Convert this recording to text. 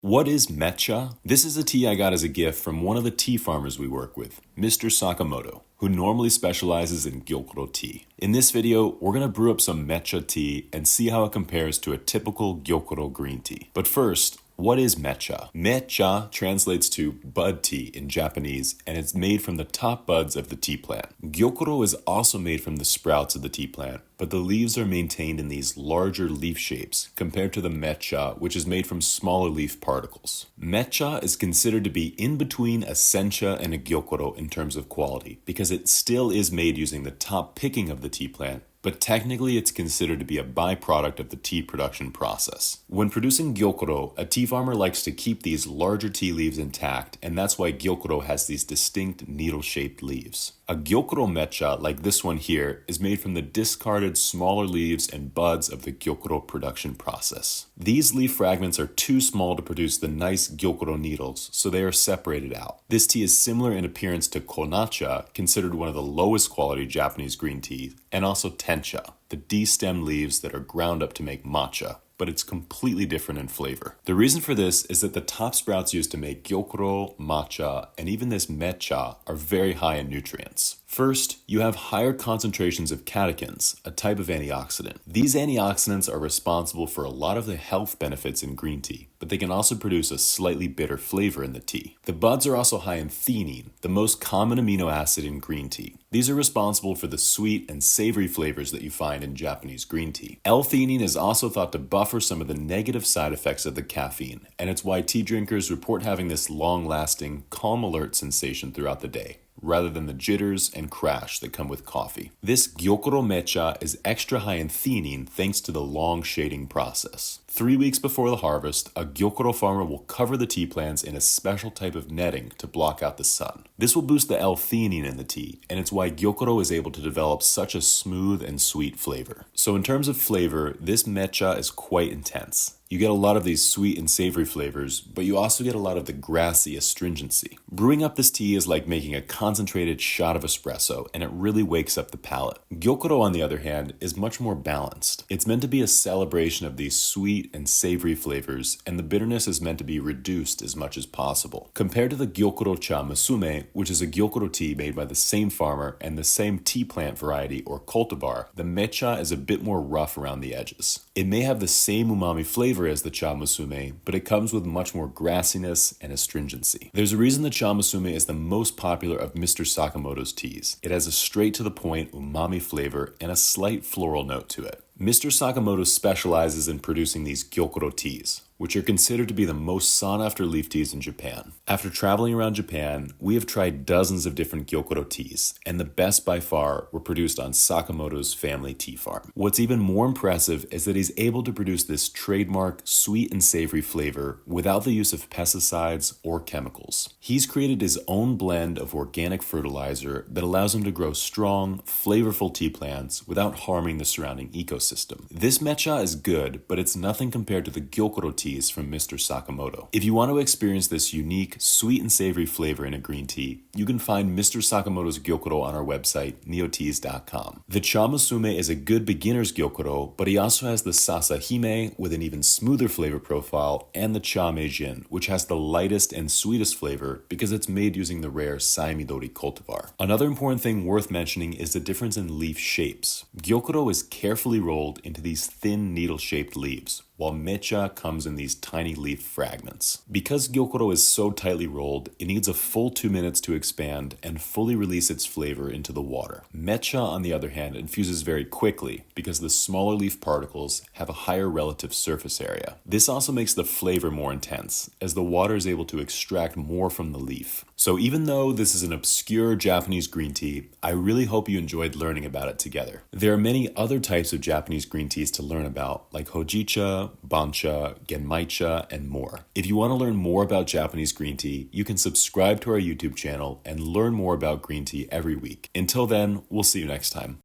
What is Matcha? This is a tea I got as a gift from one of the tea farmers we work with, Mr. Sakamoto, who normally specializes in Gyokuro tea. In this video, we're going to brew up some Matcha tea and see how it compares to a typical Gyokuro green tea. But first, what is Matcha? Matcha translates to bud tea in Japanese, and it's made from the top buds of the tea plant. Gyokuro is also made from the sprouts of the tea plant, but the leaves are maintained in these larger leaf shapes compared to the Matcha, which is made from smaller leaf particles. Matcha is considered to be in between a Sencha and a Gyokuro in terms of quality, because it still is made using the top picking of the tea plant, but technically it's considered to be a byproduct of the tea production process. When producing Gyokuro, a tea farmer likes to keep these larger tea leaves intact, and that's why Gyokuro has these distinct needle-shaped leaves. A Gyokuro Mecha, like this one here, is made from the discarded smaller leaves and buds of the Gyokuro production process. These leaf fragments are too small to produce the nice Gyokuro needles, so they are separated out. This tea is similar in appearance to Konacha, considered one of the lowest quality Japanese green tea, and also Sencha, the D-stem leaves that are ground up to make matcha, but it's completely different in flavor. The reason for this is that the top sprouts used to make Gyokuro, matcha, and even this Matcha are very high in nutrients. First, you have higher concentrations of catechins, a type of antioxidant. These antioxidants are responsible for a lot of the health benefits in green tea, but they can also produce a slightly bitter flavor in the tea. The buds are also high in theanine, the most common amino acid in green tea. These are responsible for the sweet and savory flavors that you find in Japanese green tea. L-theanine is also thought to buffer some of the negative side effects of the caffeine, and it's why tea drinkers report having this long-lasting, calm alert sensation throughout the day, rather than the jitters and crash that come with coffee. This Gyokuro Mecha is extra high in theanine thanks to the long shading process. 3 weeks before the harvest, a Gyokuro farmer will cover the tea plants in a special type of netting to block out the sun. This will boost the L-theanine in the tea, and it's why Gyokuro is able to develop such a smooth and sweet flavor. So in terms of flavor, this Mecha is quite intense. You get a lot of these sweet and savory flavors, but you also get a lot of the grassy astringency. Brewing up this tea is like making a concentrated shot of espresso, and it really wakes up the palate. Gyokuro, on the other hand, is much more balanced. It's meant to be a celebration of these sweet and savory flavors, and the bitterness is meant to be reduced as much as possible. Compared to the Gyokuro Cha Musume, which is a Gyokuro tea made by the same farmer and the same tea plant variety or cultivar, the Mecha is a bit more rough around the edges. It may have the same umami flavor as the Cha Musume, but it comes with much more grassiness and astringency. There's a reason the Cha Musume is the most popular of Mr. Sakamoto's teas. It has a straight-to-the-point umami flavor and a slight floral note to it. Mr. Sakamoto specializes in producing these Gyokuro teas, which are considered to be the most sought-after leaf teas in Japan. After traveling around Japan, we have tried dozens of different Gyokuro teas, and the best by far were produced on Sakamoto's family tea farm. What's even more impressive is that he's able to produce this trademark sweet and savory flavor without the use of pesticides or chemicals. He's created his own blend of organic fertilizer that allows him to grow strong, flavorful tea plants without harming the surrounding ecosystem. This Mecha is good, but it's nothing compared to the Gyokuro tea from Mr. Sakamoto. If you want to experience this unique, sweet and savory flavor in a green tea, you can find Mr. Sakamoto's Gyokuro on our website, neoteas.com. The Cha Musume is a good beginner's Gyokuro, but he also has the Sasahime with an even smoother flavor profile, and the Cha Meijin, which has the lightest and sweetest flavor because it's made using the rare Saimidori cultivar. Another important thing worth mentioning is the difference in leaf shapes. Gyokuro is carefully rolled into these thin needle-shaped leaves, while Mecha comes in these tiny leaf fragments. Because Gyokuro is so tightly rolled, it needs a full 2 minutes to expand and fully release its flavor into the water. Mecha, on the other hand, infuses very quickly because the smaller leaf particles have a higher relative surface area. This also makes the flavor more intense, as the water is able to extract more from the leaf. So even though this is an obscure Japanese green tea, I really hope you enjoyed learning about it together. There are many other types of Japanese green teas to learn about, like Hojicha, Bancha, Genmaicha, and more. If you want to learn more about Japanese green tea, you can subscribe to our YouTube channel and learn more about green tea every week. Until then, we'll see you next time.